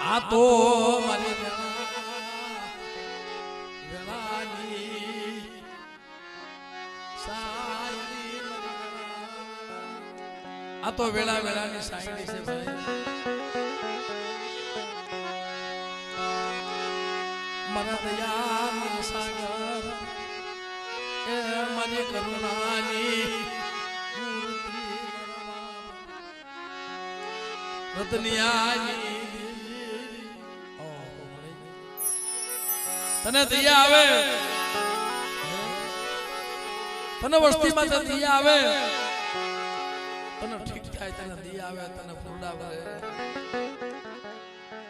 આ તો મારી વેળાની સાયરી આ તો વેળા વેળાની સાયરી છે ભાઈ મારા દયાના સાગર એ મારી કરુણાની મૂર્તિ રતનિયાની તને દયા આવે તને વસ્તીમાં દયા આવે તને ઠીક થાય તને દયા આવે તને ફૂરડા ભરે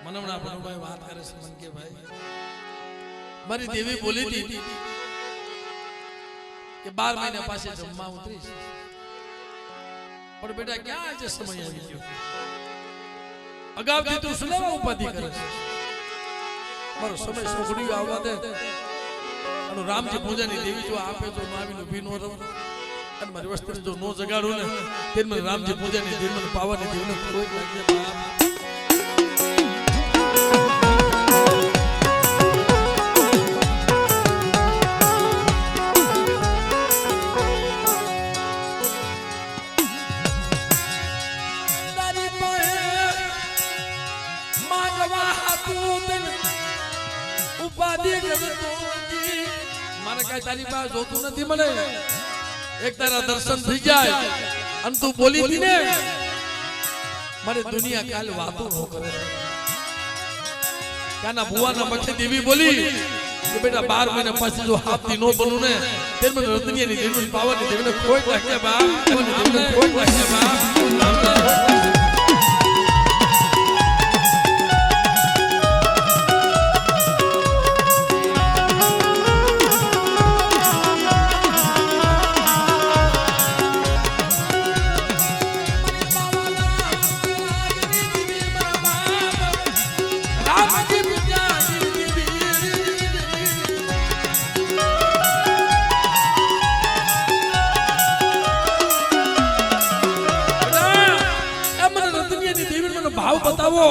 મને હમણાં ભણુભાઈ વાત કરે છે મન કે ભાઈ મારી દેવી બોલી હતી કે 12 મહિના પાસે જમવા ઉતરીશ પણ બેટા ક્યાં આજે સમય આવી ગયો અગાઉથી તું સુલેવા ઉપાધિ કરે છે મારો સમય સોગડી આવવા દે અને રામજી પૂજાની દેવી જો આપે તો માવીનું ભીનો રહો અને મારી વસ્તી જો નો જગાડું ને તે મને રામજી પૂજાની દેવી પાવાની દેવીને કોઈ લાગે બાપ મારે કઈ તારી પાસે જોતું નથી મને એક તારા દર્શન થઈ જાય અને તું બોલી હતી ને મારે દુનિયા કાલ વાતો ન કરે કાના ભુવાના મઠે દેવી બોલી કે બેટા 12 મહિના પછી જો હાથથી નો બનું ને તેર મને રતનિયાની દેવી પાવાની દેવીને કોઈ લાગે બા દેવીને કોઈ લાગે બા ભાવ બતાવો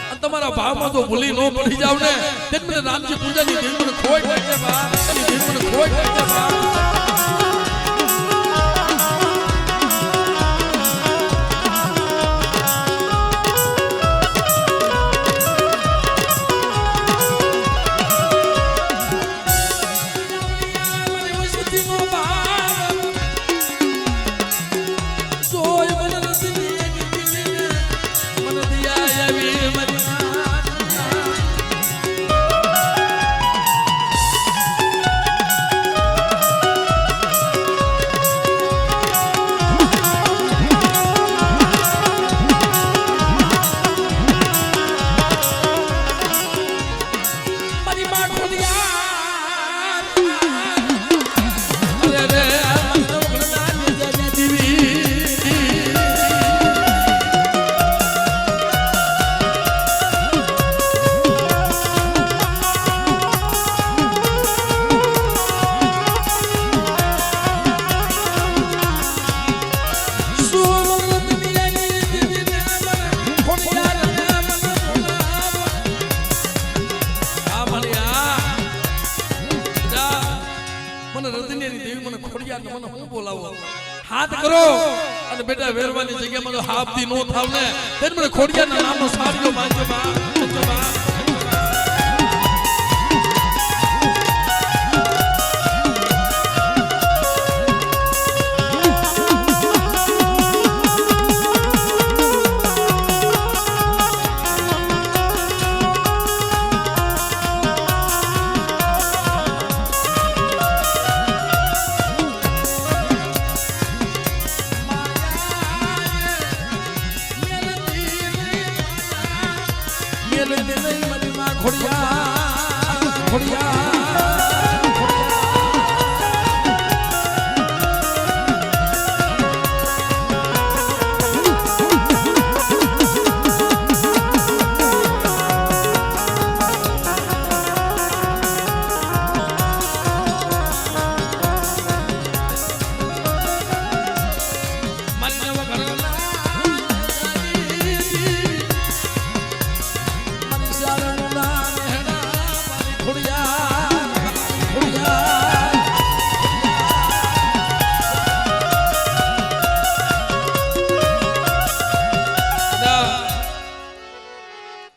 અને તમારા ભાવમાં તો ભૂલી ન પડી જાવ ને તે મને રામજી પૂજાની દેવી મને ખોટ લાગે બા દેવી મને ખોટ લાગે બા હાથ કરો અને બેટા વેરવાની જગ્યામાં તો હાફથી નો થાવ ને તેને મને ખોડિયાના નામનો સાડિયો બાંધજો બા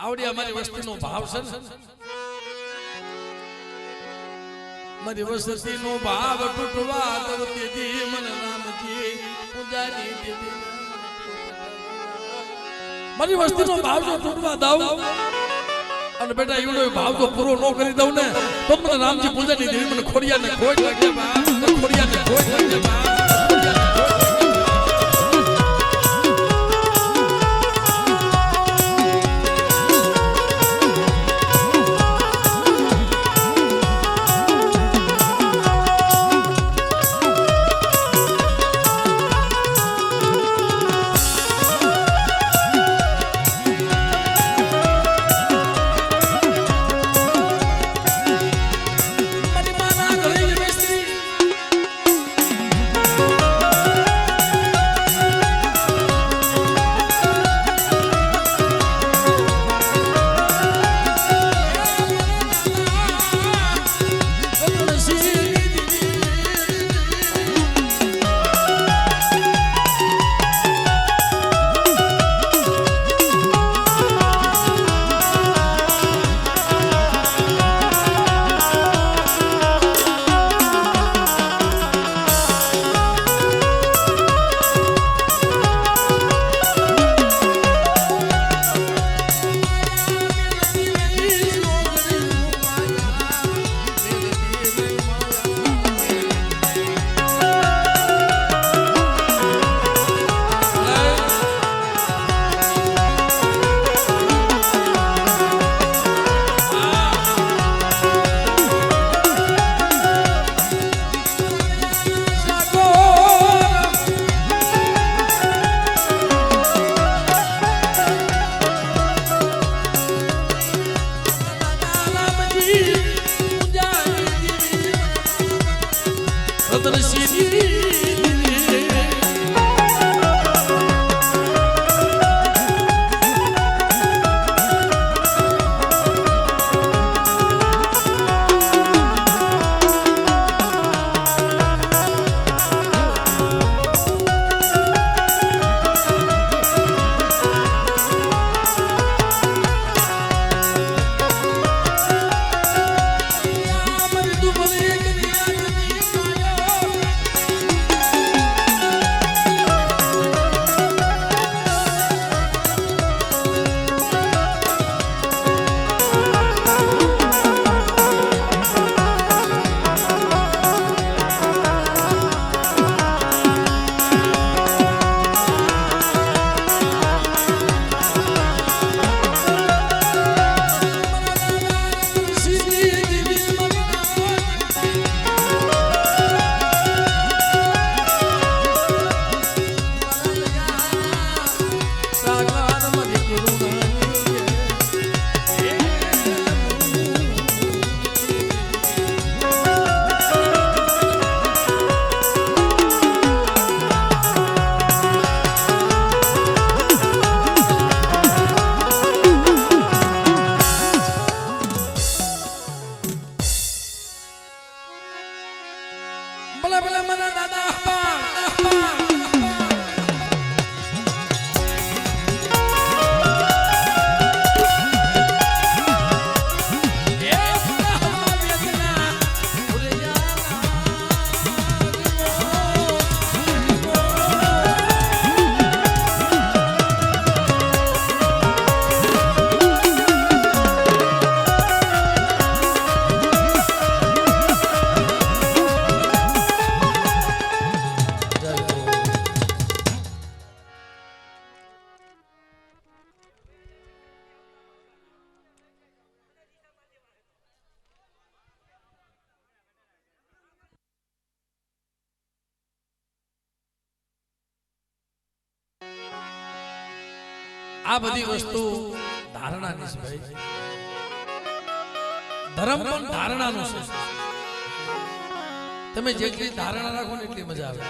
આવડી અમારી વસ્તીનો ભાવ છે ને મારી વસ્તીનો ભાવ તૂટવા તેથી મને રામજી પૂજાની દેવી મારી વસ્તીનો ભાવ જો તૂટવા દઉં અને બેટા એવડો ભાવ જો પૂરો ન કરી દઉં ને તો મને રામજી પૂજાની દેવી મને ખોડિયાને ખોટ લાગે બા ખોડિયાને ખોટ લાગે બા આ બધી વસ્તુ ધારણાની છે ભાઈ. ધર્મ પણ ધારણાનું છે. તમે જેટલી ધારણા રાખો ને એટલી મજા આવે.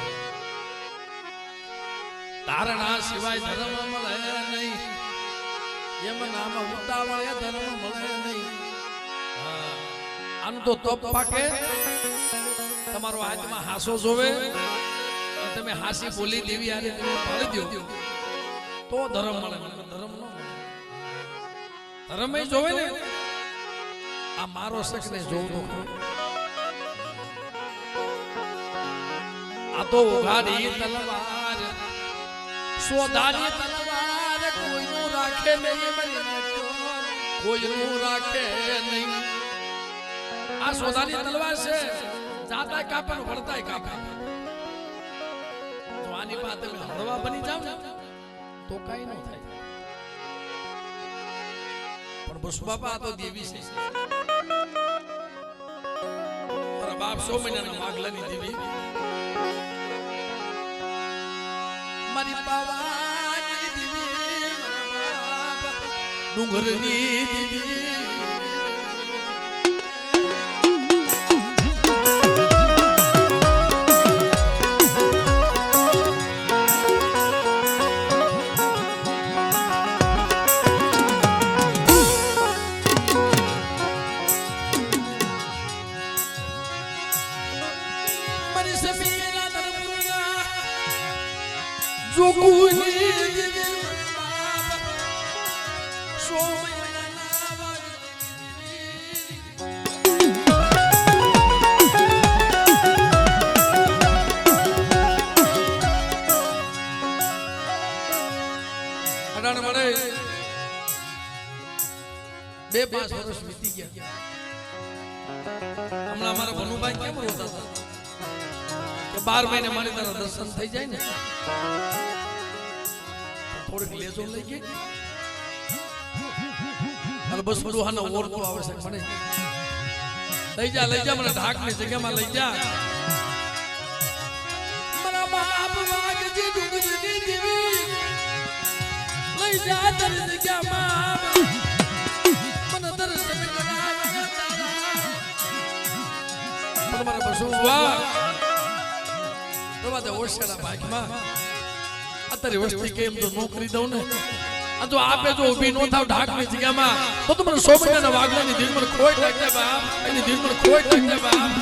ધારણા સિવાય ધર્મ મળે નહીં. એમ નામાં ઉતાવળ ધર્મ મળે નહીં. આનું તો તપ પાકે. તમારો હાથમાં હાસો જોવે, તમે હાસી બોલી દેવી આરે તમે પાડી દો તો ધર્મ મળે. ધર્મ ન મળે. રમે જોવે ને આ મારો શખ ને જોવું તો આ તો ઉઘાડી તલવાર સોદાની તલવાર કોઈનું રાખે નહીં કોઈનું રાખે નહીં આ સોદાની તલવાર છે જાતા કાપે વળતાય કાપે તો આની પાસે તમે હળવા બની જાવ ને તો કઈ ન થાય પણ બસ બાપા આ તો દેવી છે મારા બાપ 100 મહિનાના વાગલાની દેવી મારી પાવાની દેવી મારા બાપ ડુંગરની દેવી બે 5 વર્ષ વીતી ગયા હમણાં અમારા ભનુભાઈ કેમ રોતા હતા કે 12 મહિને મારી તારા દર્શન થઈ જાય ને થોડીક લેજો લઈ ગઈ અને બસ દુહાનો ઓરતો આવે છે મને લઈ જા મને ઢાકની જગ્યામાં લઈ જા મારા બાપ વાગજી ડુંગરની દેવી લઈ જા તારી જગ્યામાં મને દર્શન કરાવ તમારા બસુ વાહ તમારે ઓશિયાના ભાગમાં અત્યારે વસ્તી કેમ તો નોકરી દઉં ને આ જો આપે જો ઊભી નો થાવ ઢાકની જગ્યામાં તો તમને 100 મહિનાના વાગલાની દિલ મને ખોટ લાગે બાપ એની દિલ મને ખોટ લાગે બાપ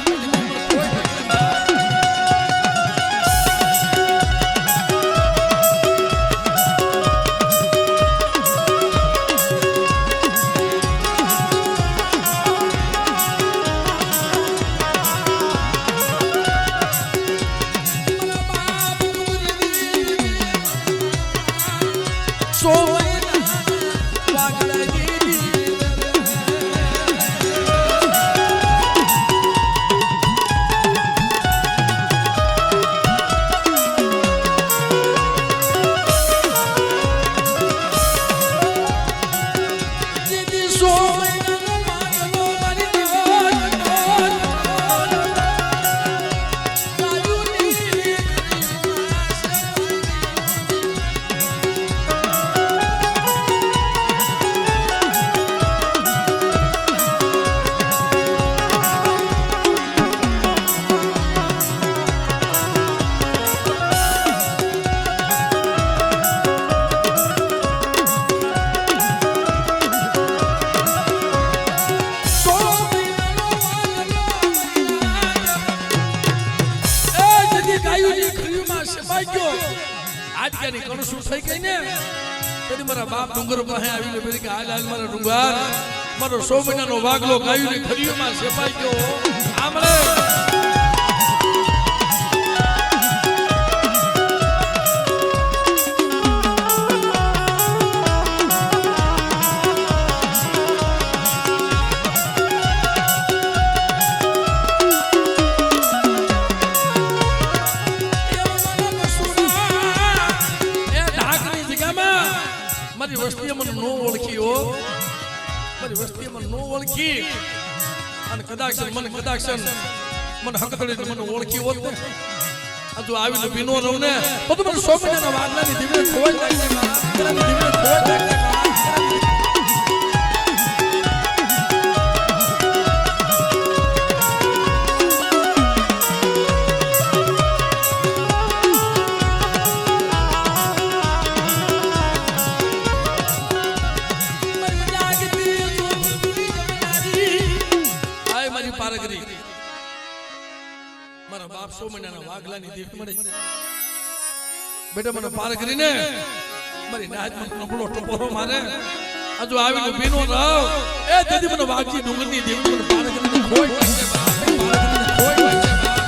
મારા બાપ ડુંગર પાસે આવીને બોલી કે હાલ મારા ડુંગર મારો 100 મહિનાનો વાગલો ગાયું ને ખરીઓમાં સેપાઈ ગયો આમળે વસ્તી મને નો ઓળખ્યો મારી વસ્તી મને નો ઓળખી અને કદાચ મને હકતડી મને ઓળખી હોત ને આ જો આવીને ભીનો રહું ને તો મને 100 મહિનાના વાગલાની ધીમે ખોવાઈ લાગે મારા બાપ 100 મહિનાના વાગલાની દેવી મળી બેટા મને પાર કરીને મારી નાજમાં નબળો ટપોરો મારે હજુ આવીને ભીનો રહો એ દીદી મને વાગજી ડુંગરની દેવી મને પારગરીને ખોઈ વાંચે બા પારગરીને ખોઈ વાંચે બા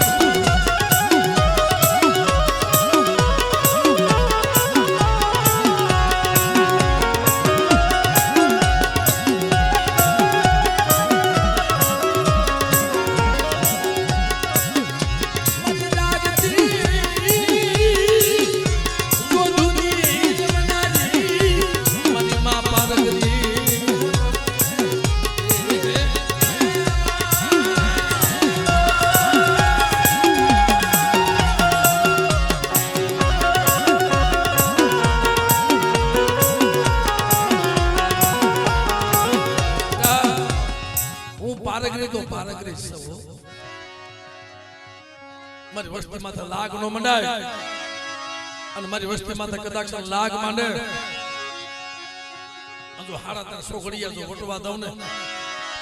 મારી વસ્તી માથે લાગ નો મંડાય અને મારી વસ્તી માથે કદાચ લાગ માંડે જો હાડા તાર સોગડિયા જો વટવા દઉં ને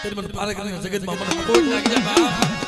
તેરી મને પારગરીના જગતમાં મને ખોટ લાગી જાય બાપ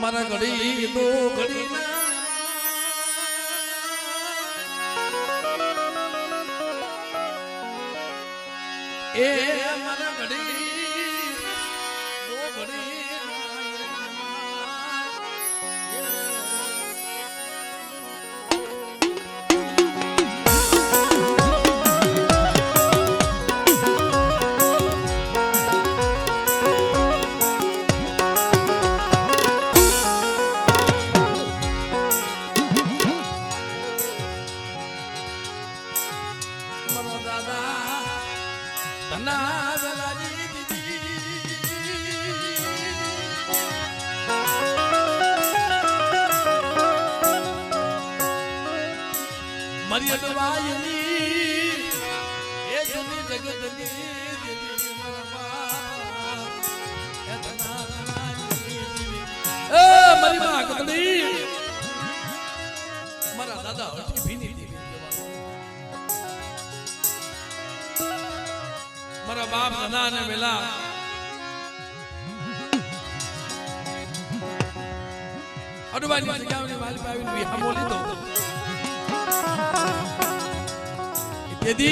મારા ઘડી તો ઘડી એ મારા ઘડી તો ઘડી મારી અડવાયની એ જની જગતની મારી માં કતડી મારા દાદા હઠી ભીની મારા બાપ દાદા ને વેલા અડવાની જગ્યાની માલી પાવીને વિહામો લીધો यदि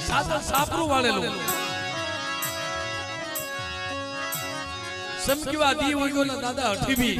सादर सापरू वाले लोग समझवा दी हुई को ना दादा हठी भी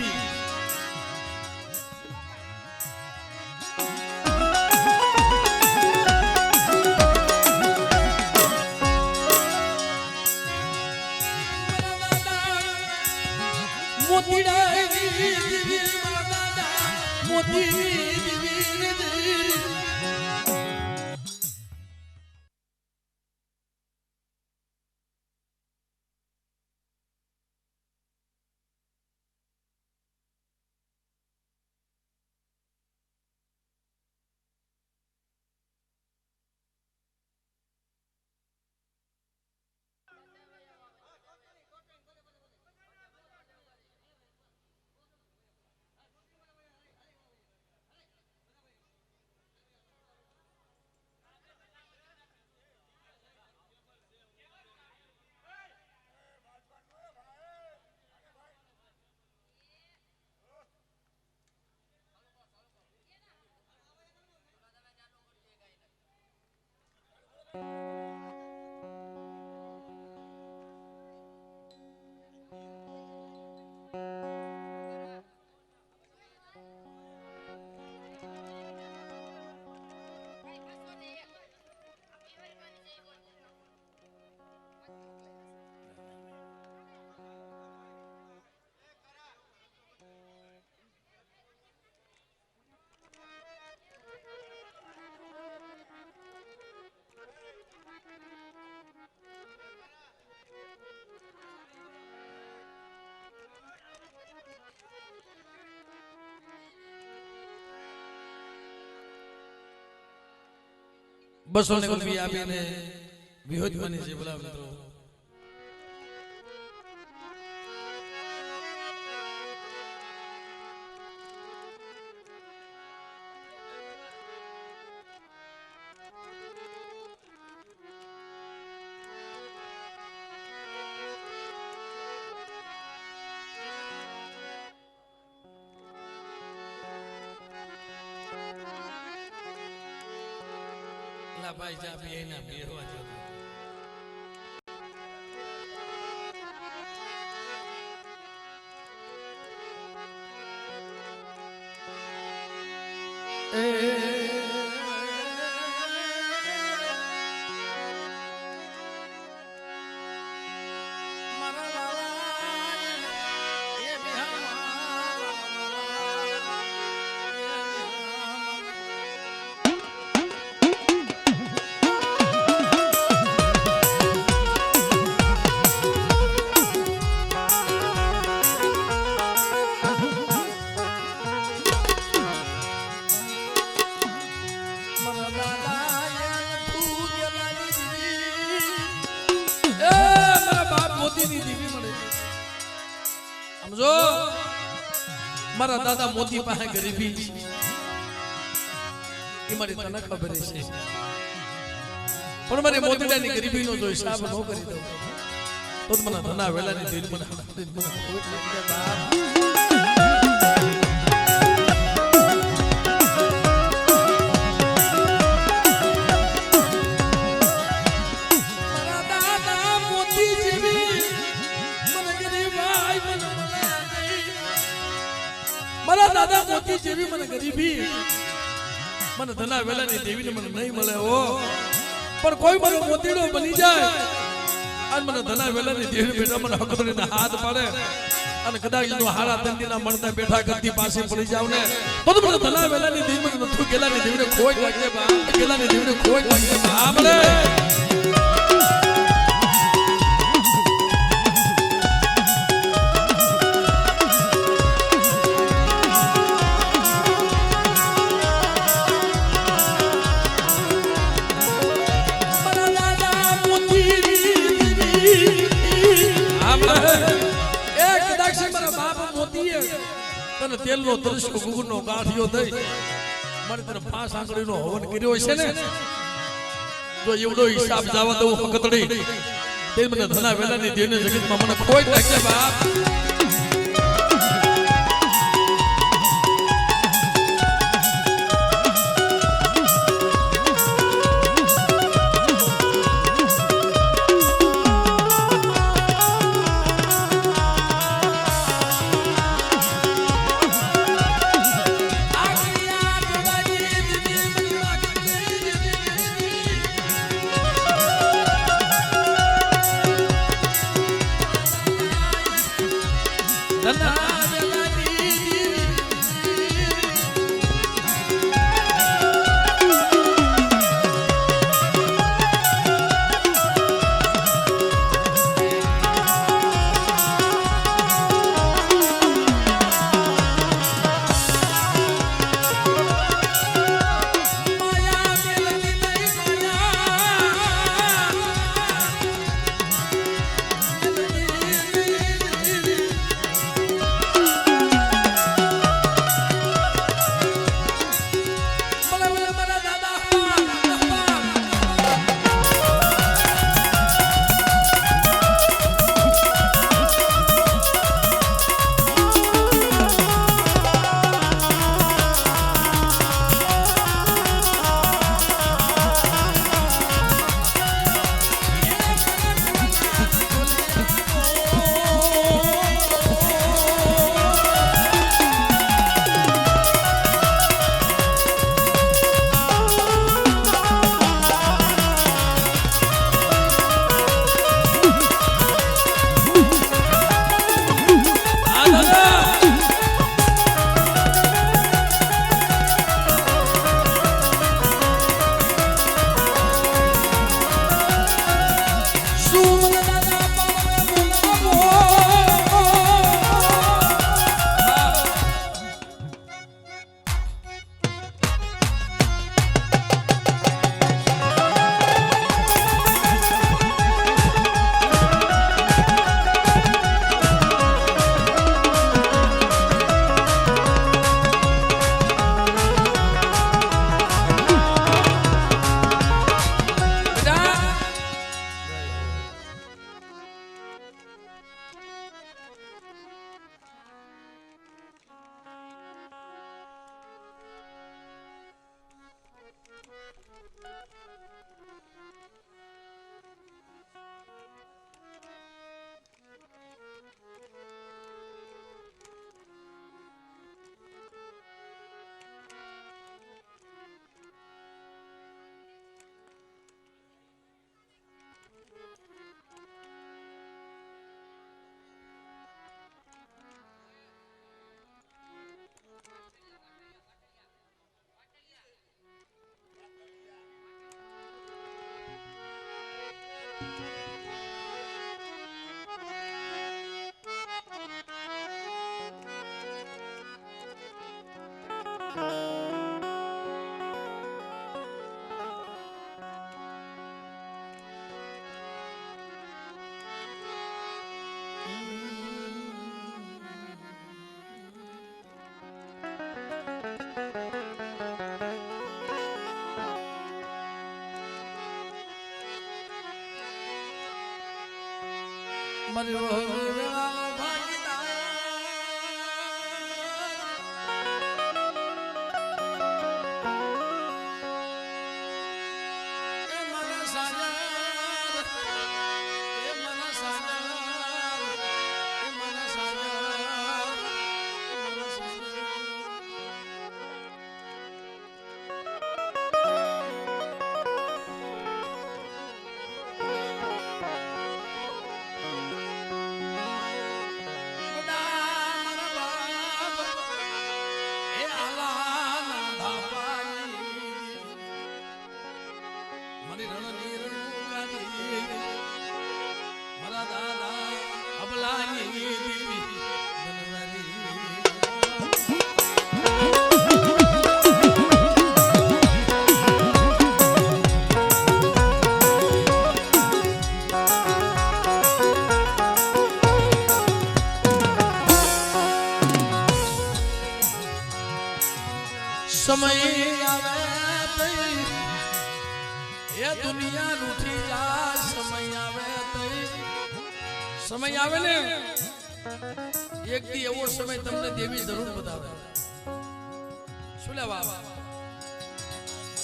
બસો ને કુલવી આપીને વિહોજ બની છે બોલા મિત્રો ભાઈ ચા પીએ ના બેહવા જો મારા સમજો મારા દાદા મોતી પાસે ગરીબી એ મારી તને ખબર છે પણ મારી મોતીડાની ગરીબીનો જો હિસાબ ન કરી દઉં તો મને ધના વેલાની દિલ મને ખોટ લાગી જાય મારા દાદા મોતી જેવી મને ગરીબી મને ધના વેલાની દેવીને મને નહીં મળે હો પણ કોઈ મને મોતીડો બની જાય અને મને ધના વેલાની દેવી બેઠા મને હકદરીને હાથ પાડે અને કદાચ જો હારા તંદીના મળતા બેઠા કરતી પાસે પડી જાવ ને તો મને ધના વેલાની દેવી મને નથુ ગેલાની દેવીને ખોટ લાગે બા ગેલાની દેવીને ખોટ લાગે બા મળે તેલનો તરસ્કો ગુગુરનો ગાંઠિયો દઈ મારે તને 5 આંગળીનો હવન કર્યો છે ને જો એવડો હિસાબ જાવા દઉં હકતડી તે મને ધના વેલાની દેને જગતમાં મને ખોટ લાગે બાપ મારી વહુ વેળાનો ભાગીદાર એ મને સાગર એ મને સાગર એ મને સાગર એ મને સાગર समय आवे तई ये दुनिया रूठी जाए समय आवे तई समय आवे ने एक दी एवो समय તમને દેવી જરૂર બતાવે શું લે બાબા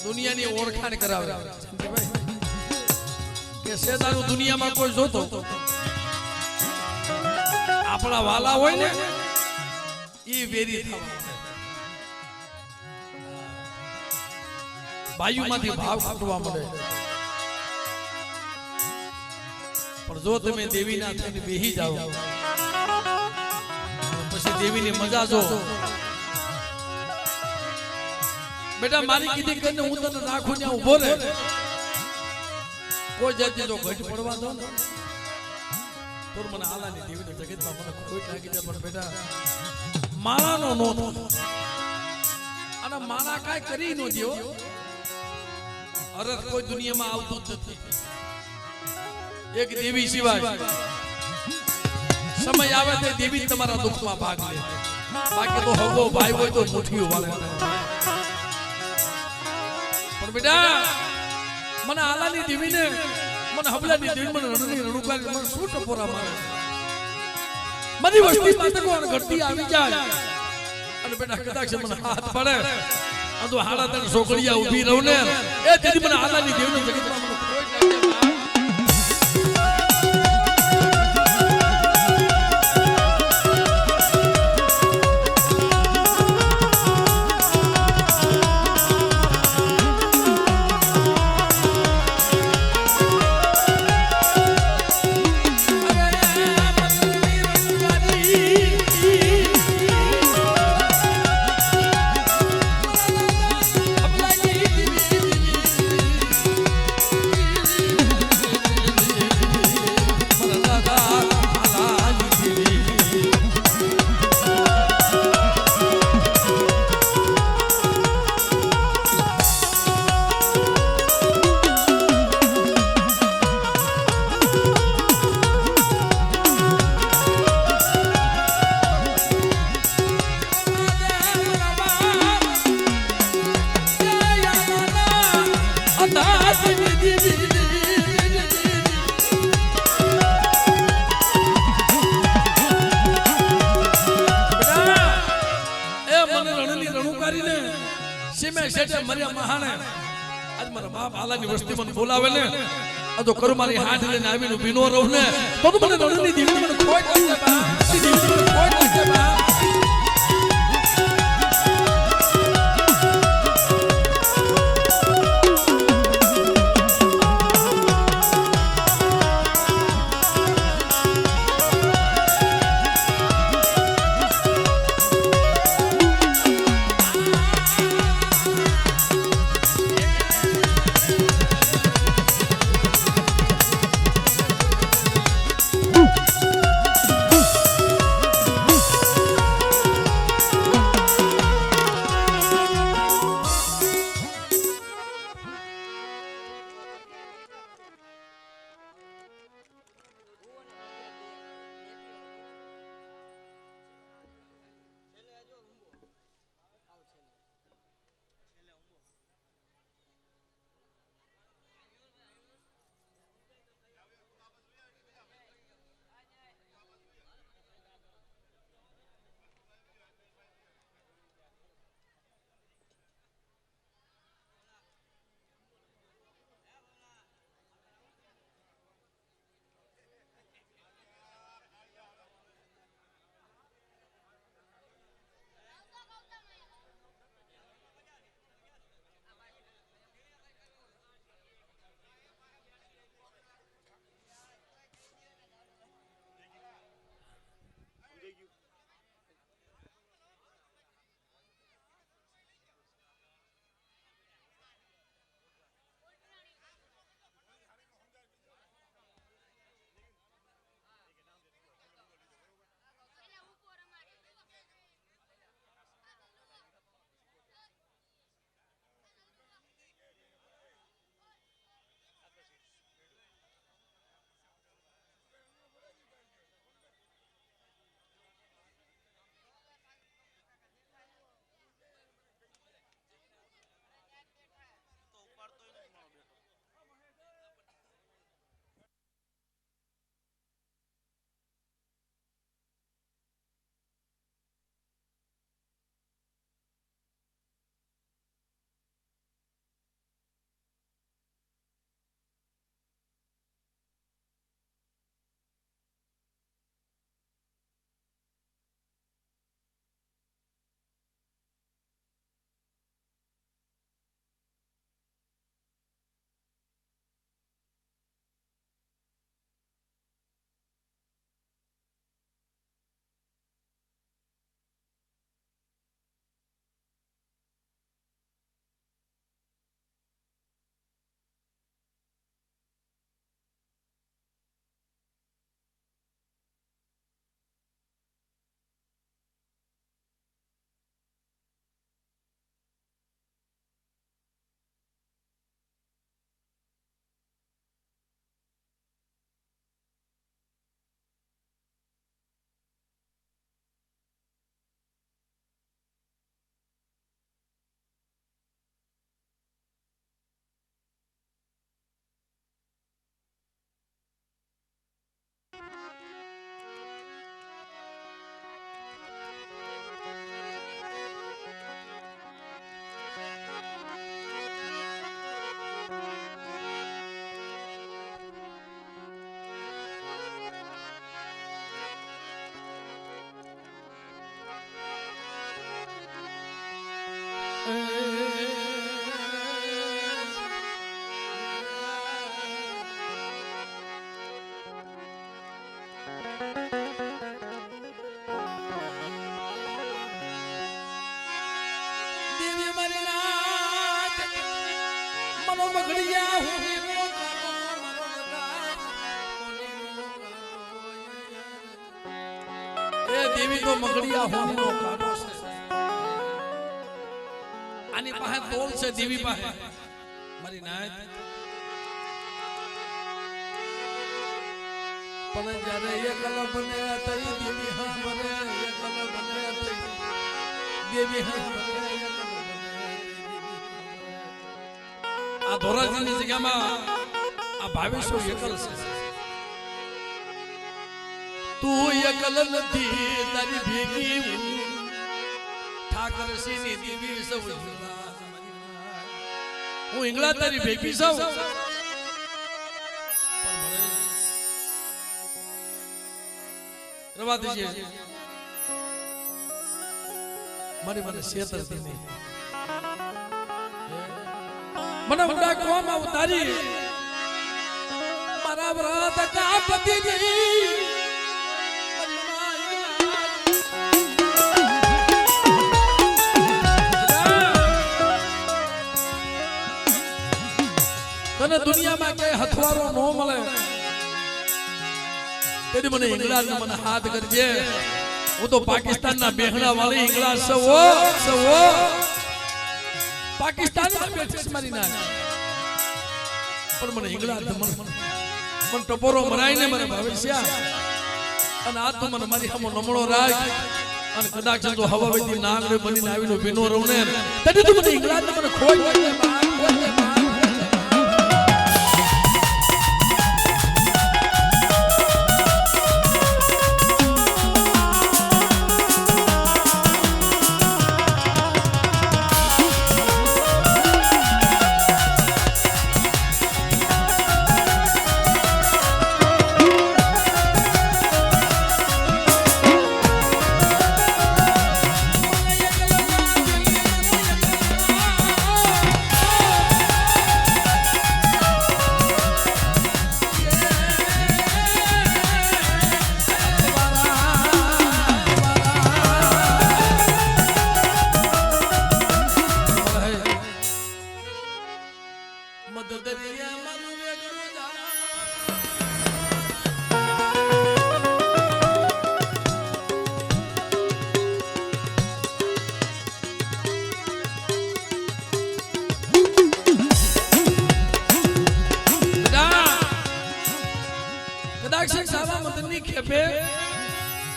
દુનિયાની ઓળખાણ કરાવે ભાઈ કે શેતાનું દુનિયામાં કોઈ જોતો આપણા વાલા હોય ને ઈ વેરી થવા વાયુમાંથી ભાવ ફૂટવા મળે પણ જો તમે દેવીના થઈને બેહી જાઓ પછી દેવીની મજા જો બેટા મારી કીધી કરીને હું તને નાખું ત્યાં ઉભો રહે કોઈ જાતિ જો ઘટ પડવા દો ને તો મને આલાની દેવીને જગતમાં મને કોઈ લાગી જાય પણ બેટા માળાનો નો અને માળા કાંઈ કરી ન દો અરર કોઈ દુનિયામાં આવતું જ નથી એક દેવી સિવાય સમય આવે તે દેવી તમારા દુઃખમાં ભાગ લે બાકી તો હગો ભાઈ હોય તો મુઠ્ઠીઓ વાળે પણ બેટા મને આલાની દેવીને મને હબલાની દેવી મને રણની રણુકારી મને શું ટપોરા મારે મારી વસ્તી માતકો અને ઘટતી આવી જાય અને બેટા કદાચ મને હાથ પડે આ તો હાડા તને છોકરીયા ઊભી રહું ને એ તેથી મને આલાની દેવનો જગતમાં મને કોઈ બોલાવે ને આ તો કર મારી હાથ લઈને આવીને ભીનો રહું ને તો મને રણની દેવી મને કોઈ લાગે બા દેવી મને કોઈ લાગે બા દેવી તો મગડિયા હોનીનો કાઢો છે આની પાસે તોલ છે દેવી પાસે મારી નાયત પણ જ્યારે એકલ બને તઈ દેવી હા બને એકલ બને તઈ દેવી હા બને એકલ બને આ ધોરાજીની જગ્યામાં આ ભાવેશો એકલ છે તું એકલ નથી તારી ભેગી ઠાકર સિંહની દેવી સૌ હું ઇંગલા તારી ભેગી સૌ રવા દેજે મારી મને શેતરતી નહીં મને ઉડા કોમાં ઉતારી મારા વ્રત કાપતી નહીં તને દુનિયામાં કે હથવારો નો મળે તેથી મને ઇંગ્લેન્ડ મને હાથ કરજે હું તો પાકિસ્તાનના બેહણા વાળી ઇંગ્લેન્ડ સવો પાકિસ્તાનમાં બેઠી મારી ના પણ મને ઇંગ્લેન્ડ મન ટપોરો મરાઈને મને ભવિષ્ય અને આ તો મને મારી સામે નમણો રાખ અને કદાચ તો હવા વેતી નાગરે બનીને આવીનો ભીનો રહું ને તેથી તું મને ઇંગ્લેન્ડ મને ખોઈ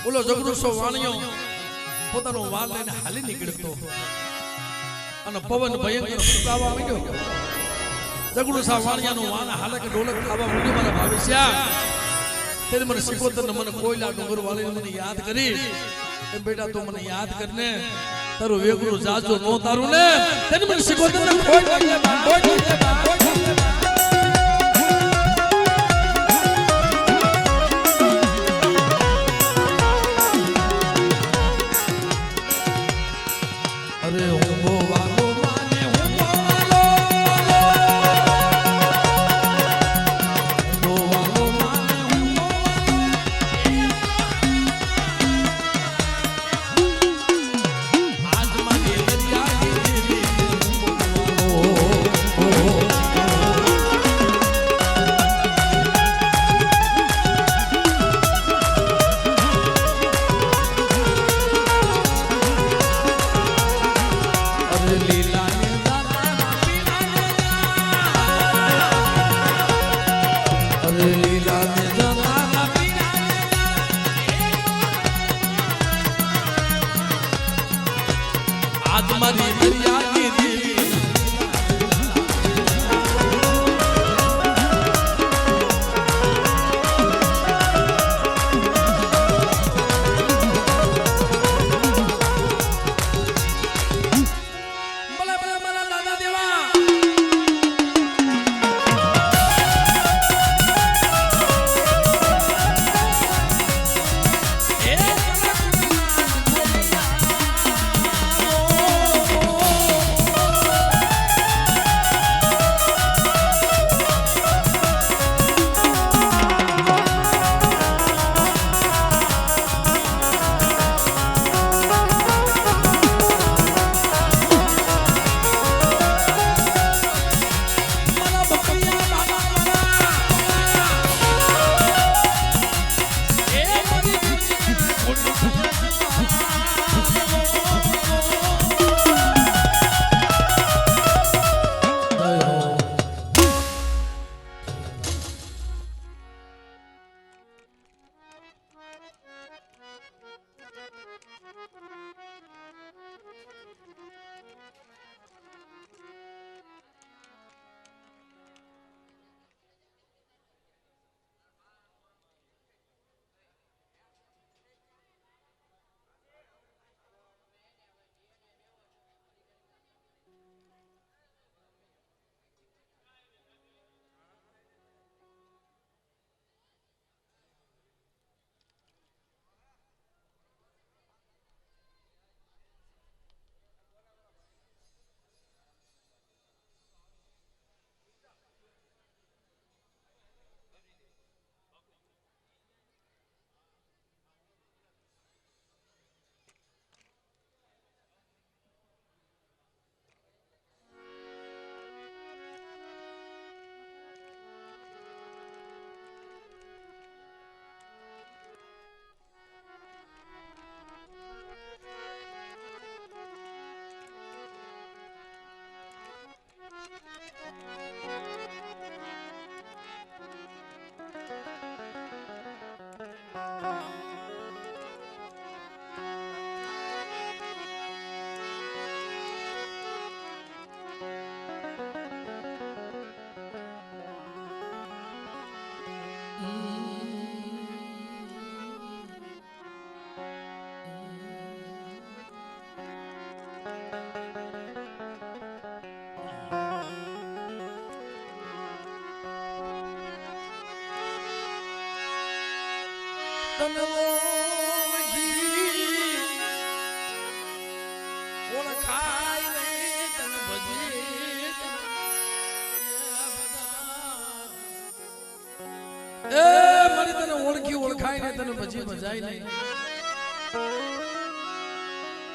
બોલો જગરુસો વાણિયો પોતાનો વાલ લઈને હાલી નીકળતો અને પવન ભયંકર ફૂંકાવા માંડ્યો જગરુસા વાણિયાનો વાન હાલે કે ઢોલક ખાવા માંડ્યો મારા ભાવિષ્યા તેને મને સિકોતર ને મને કોયલા ડુંગર વાળીને મને યાદ કરી એ બેટા તું મને યાદ કરને તારું વેગરું જાજો નો તારું ને તેને મને સિકોતર ને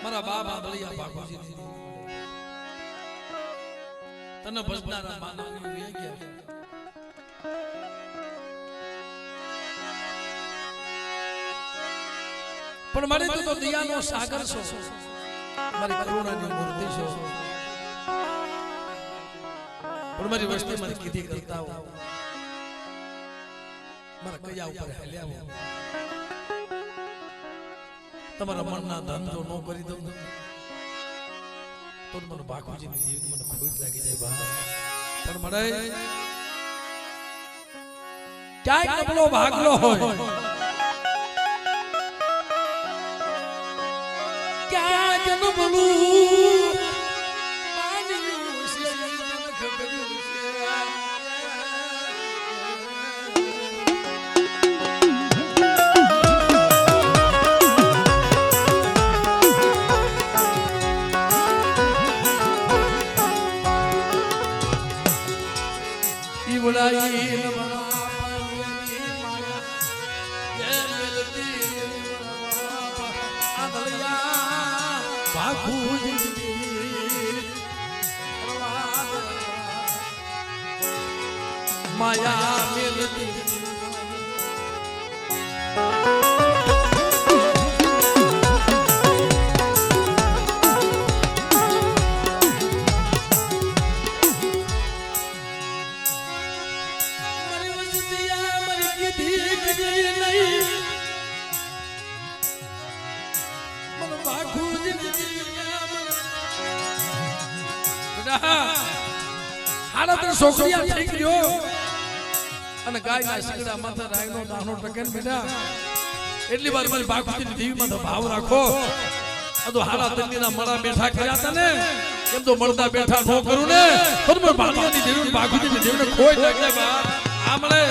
મારા બાબા બલિયા બાપુજી તને ભજનારા માનવી વે ગયા પણ મારી તું તો દયાનો સાગર છો મારી કરુણાની મૂર્તિ છો પણ મારી વસ્તી મને કીધી કરતા હો મારા કયા ઉપર હાલ્યા તમારા મનના ધન જો ન કરી દઉં તો મને બાકુજીની જીવન મને ખોટ લાગી જાય બા પણ મળે ક્યાંક નબળો ભાગલો હોય ક્યાંક નબળું માન્યું છે મને ખબર માયા મિલતી છોકરીયા ઠીક રહ્યો અને ગાયના શીંગડા માથે રાયનો દાણો ટકે ને બેટા એટલી વાર મારી બાકુજીની દેવીમાં તો ભાવ રાખો આ તો હારા તંગીના મળા બેઠા કર્યા હતા ને એમ તો મળતા બેઠા નો કરું ને પણ મારી બાકુજીની દેવી બાકુજીની દેવીને કોઈ લાગે બા આ મળે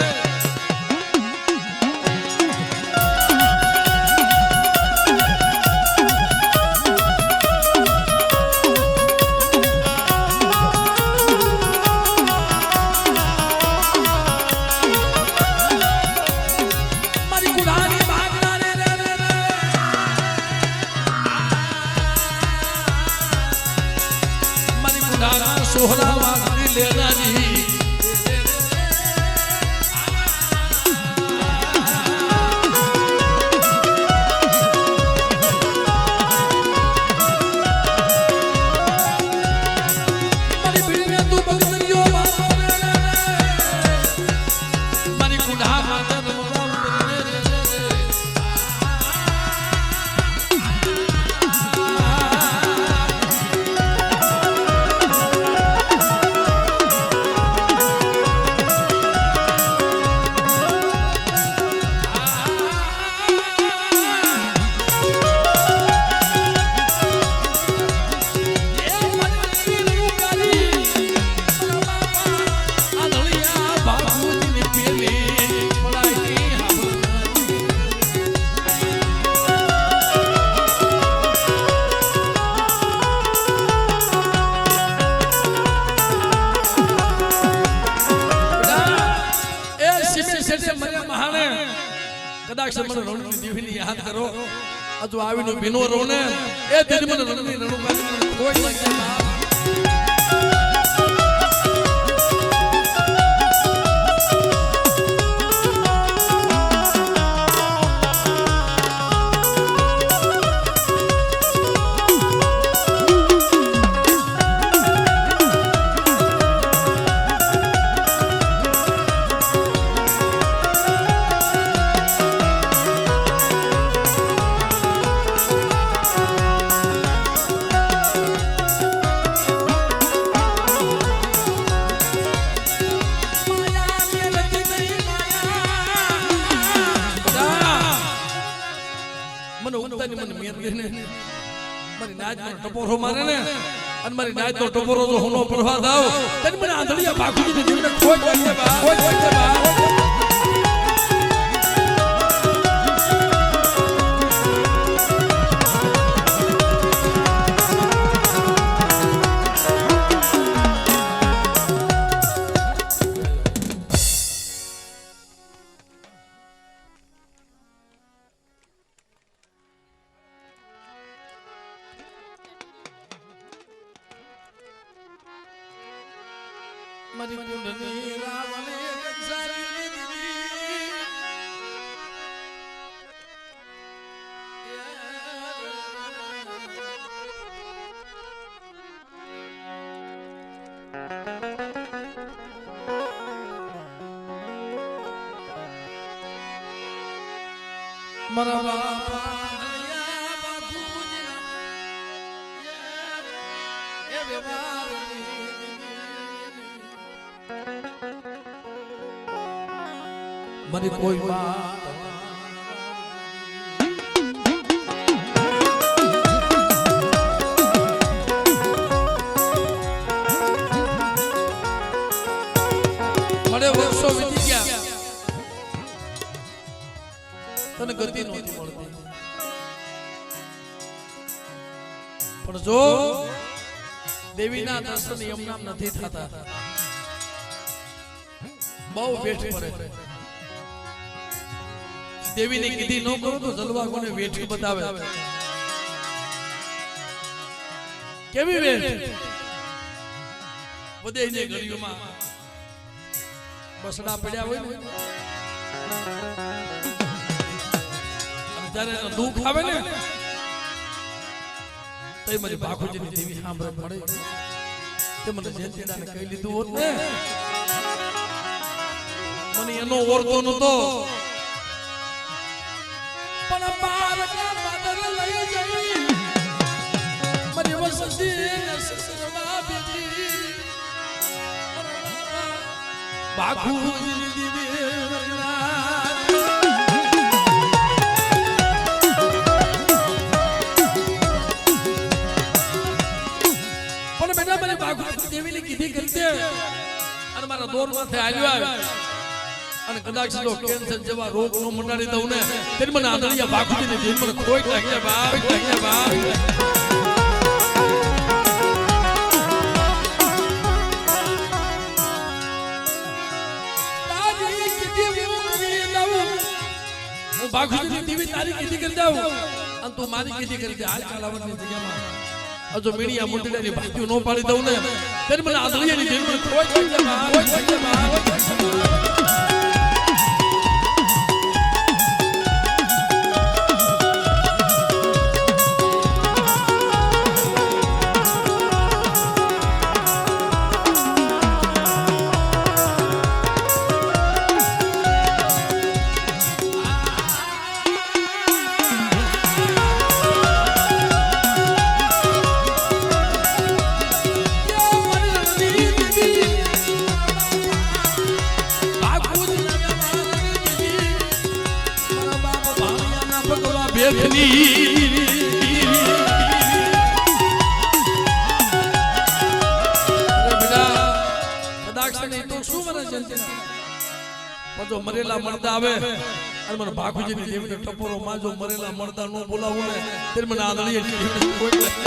सोहरा वाली लेना जी કદાચ મને રણની દેવીની યાદ કરો હજુ આવીને ભીનો રહો ને એ તેની મને રણની રણુકાની કોઈ લાગે મારી નાચનો ટપોરો મારે ને અને મારી નાચનો ટપોરો જો હુનો પ્રવાહ દાવ તને મને આંધળિયા બાકુજીને જીવને કોઈ કોઈ બા કોઈ કોઈ બા મારી કુંડની રાવણે કંસારી દીધી મારા બાપા મારી કોઈ વાત મને વર્ષો વીતી ગયા તને ગતિ નહોતી મળતી પણ જો દેવીના દર્શન એમનામ નથી થતા બહુ વેઠ પડે દેવીને કીધી ન કરો તો જલવા કોને વેઠ બતાવે કેવી વેઠ વધેને ગળીઓમાં બસડા પડ્યા હોય ને જ્યારે દુઃખ આવે ને તો મારી બાખુજીની દેવી સાંભળે પડે તે મને જયંતીદાને કહી લીધું હોત ને મને એનો ઓળખો નતો પણ બારકા માદર લઈ જઈ મારી વસંતીને સસરવા બીજી બાખુજીની દેવી દેવીને કીધી કરતે અને મારા દોર માથે આવ્યો આવે અને કદાચ જો કેન્સર જેવા રોગ નો મંડાડી દઉં ને તેની મને આંધળિયા બાખુજીને દેવી મને કોઈ લાગે બાપ લાગે બાપ હું બાખુજીની દેવી તારી કીધી કરી દઉં અને તું મારી કીધી કરી દે હાલ કાલાવરની જગ્યામાં જો મીડિયા મુંડળીની ભાતીઓ નો પાડી દઉં ને ત્યારે મને આંધળિયાની જેલ મને કોઈ જો મરેલા મળતા આવે અને મને બાખુજીની દેવીને ટપોરો માં જો મરેલા મળતા નો બોલાવું ને ત્યારે મને આંધળિયાની કોઈ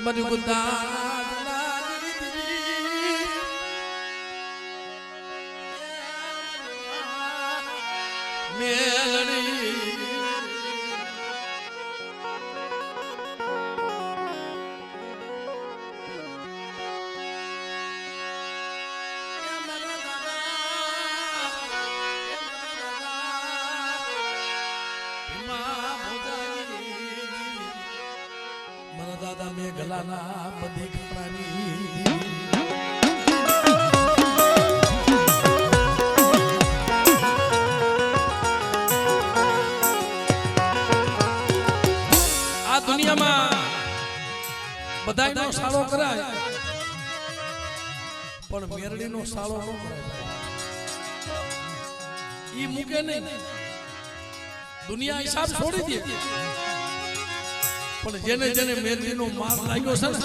મરી ગુદા મેલડી દાદા મેં ગલાના બધી ખપરાની આ દુનિયામાં બધાયનો સાળો કરાય પણ મેરડીનો સાળો ન કરાય. ઈ મૂકે નહીં, દુનિયા હિસાબ છોડી દે. પણ જેને જેને મેરડીનો માર લાગ્યો છે ને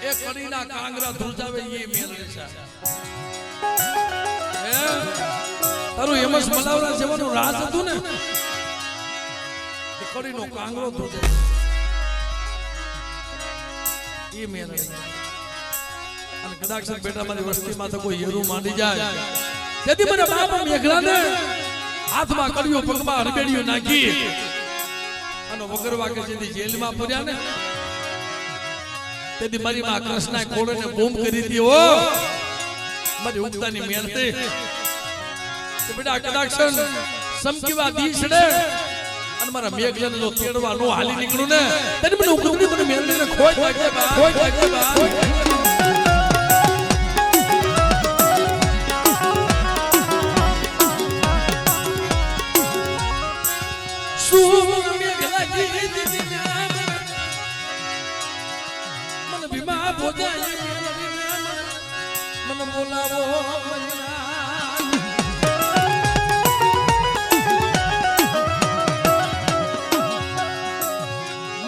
એ કડીના કાંગરા ધ્રુજાવે એ મેરડી છે. તારું હેમસ મલાવરા જેવાનું રાજ હતું ને એ કડીનો કાંગરો ધ્રુજે એ મેરડી. અને કદાચ બેટા મારી વસ્તીમાં તો કોઈ હેરું માંડી જાય તેથી મને બાપા મેઘલાને હાથમાં કડિયો પગમાં હરબેડીઓ નાખી અને વગર વાગે જેથી જેલમાં પૂર્યા ને તેથી મારી માં કૃષ્ણએ ખોળને બોમ્બ કરી દીધી. ઓ મારી ઉગતાની મહેનતે બેટા કદાચ સમકીવા દીસડે અને મારા મેઘલાને જો તેડવા નો હાલી નીકળું ને તેથી મને ઉગતની મને મેલડીને ખોઈ વાગે ખોઈ વાગે મને ભીમા ભોજાય મને બોલાવો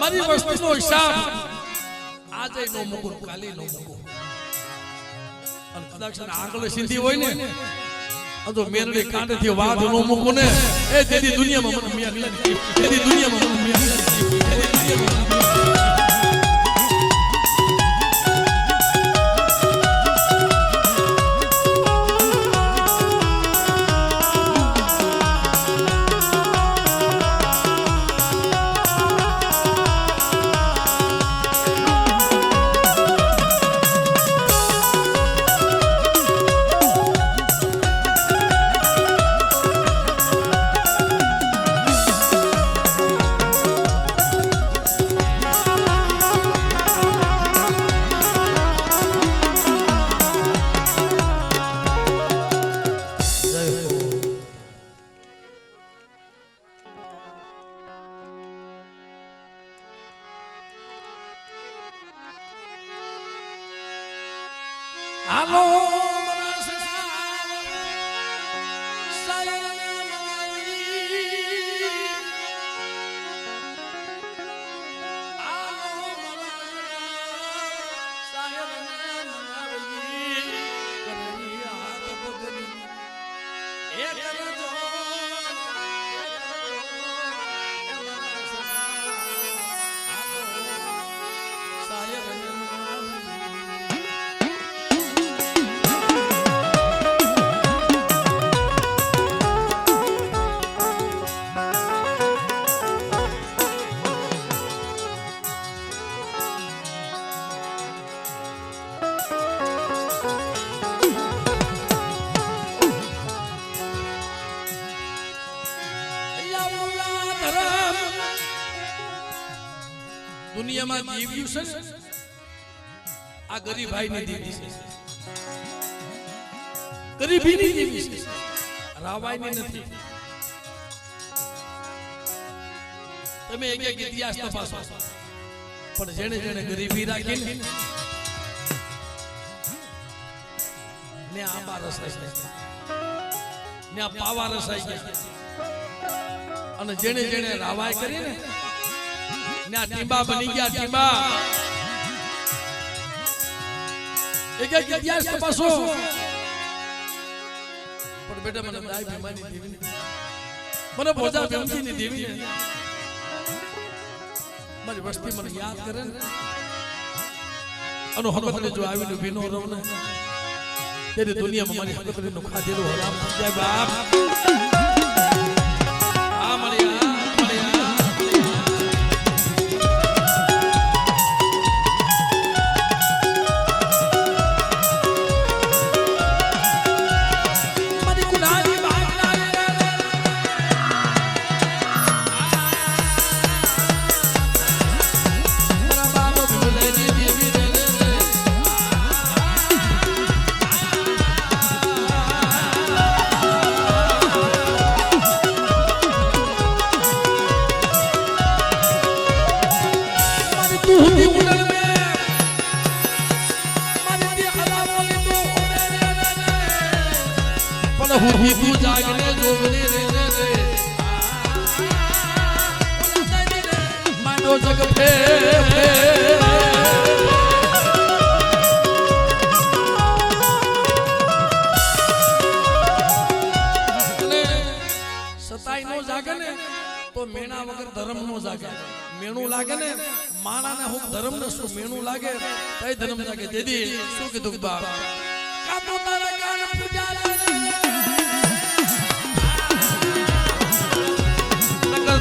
મારી વસ્તુનો હિસાબ આજે નો મૂકું કાલે નો મૂકું. અને કદાચ આગળ સીધી હોય ને તો મેરડી કાંઠેથી વાદ નો મૂકું ને એ તેની દુનિયામાં મને મેઘલા તેની દુનિયામાં મને મેઘલા હાલો દુનિયામાં જીવ્યું છે આ ગરીબાઈની દેવી છે, ગરીબીની દેવી છે, રાવાઈની નથી. તમે એક એક ઇતિહાસ તપાસો પણ જેણે જેણે ગરીબી રાખી ને આંબા રસાઈ ને આ પાવા રસાઈ ગયા અને જેણે જેણે રાવાઈ કરી ને ટીંબા બની ગયા. ટીંબા એક એક ઇતિહાસ તપાસો પણ બેટા મને દાઈ ભીમાની દેવી મને ભોજા ભીમજીની દેવી મારી વસ્તી મને યાદ કરે ને અનો હકતને જો આવીને ભીનો રહો ને તેરી દુનિયામાં મારી હકતનો ખાધેલો હરામ થઈ જાય બાપ આ મારી तू जागने जोगने रे रे मानो जग फे सताई नो जागे ने तो मेणा वगर धर्म नो जागे मेणू लागे ने माणा ने હું ધર્મ ને શું મેણું લાગે કઈ ધર્મ જાગે દેદી શું કીધું બાપ કા તો તારા કાન પૂજા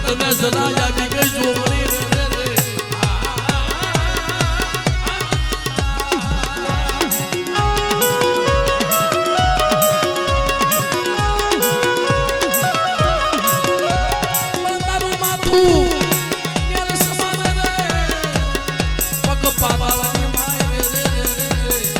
तने जरा याद गई जोगनी रे रे मारू माथू मेरे समान रे पग पावानी माय रे रे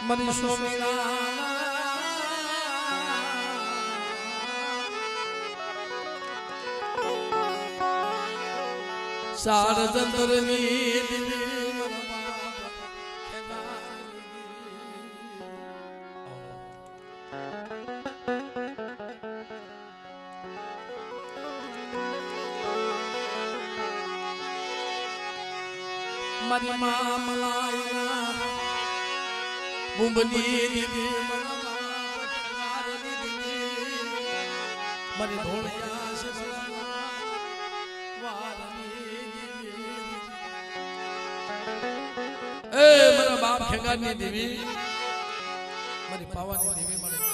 मनी सोमीना सार जंतरनी दिली मनी मां मलाया मुंबनी दीदी मनी धोलिया से ए मेरा बाप खेंगानी देवी मनी पावानी देवी मनी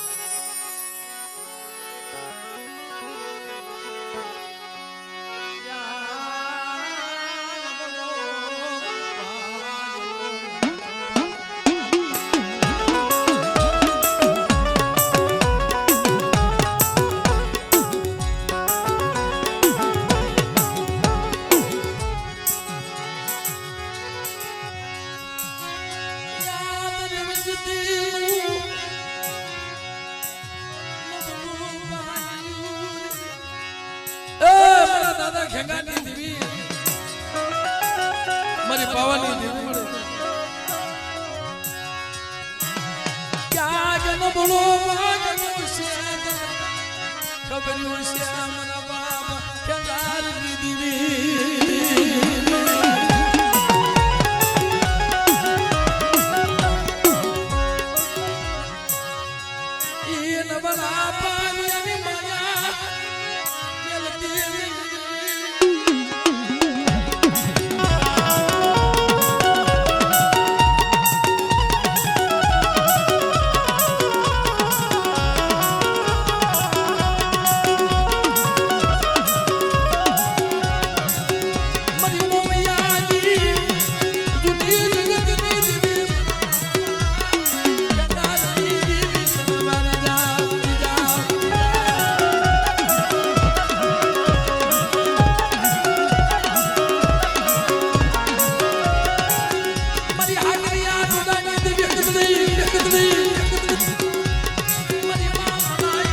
दादा खेंगानी देवी मरी पावानी देवी मरे क्या जन बोलो जन से खबरियों से मना बाबा खेंगानी देवी ये न बना पानी अभी माया મારી હાકરિયા દુદાની દેવી કદલી મારી માં મલાઈ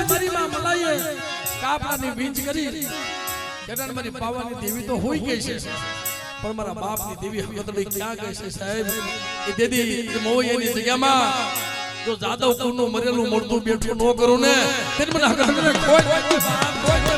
મારી માં મલાઈ કાપડાની વીંચ કરી જડન મારી પાવાની દેવી તો હોઈ ગઈ છે પણ મારા બાપની દેવી હકતડી ક્યાં ગઈ છે સાહેબ એ દેદી મોયની જગ્યામાં જો જાદવ કુનું મરેલું મળતું બેઠું ન કરું ને તે મને હકતડી કોઈ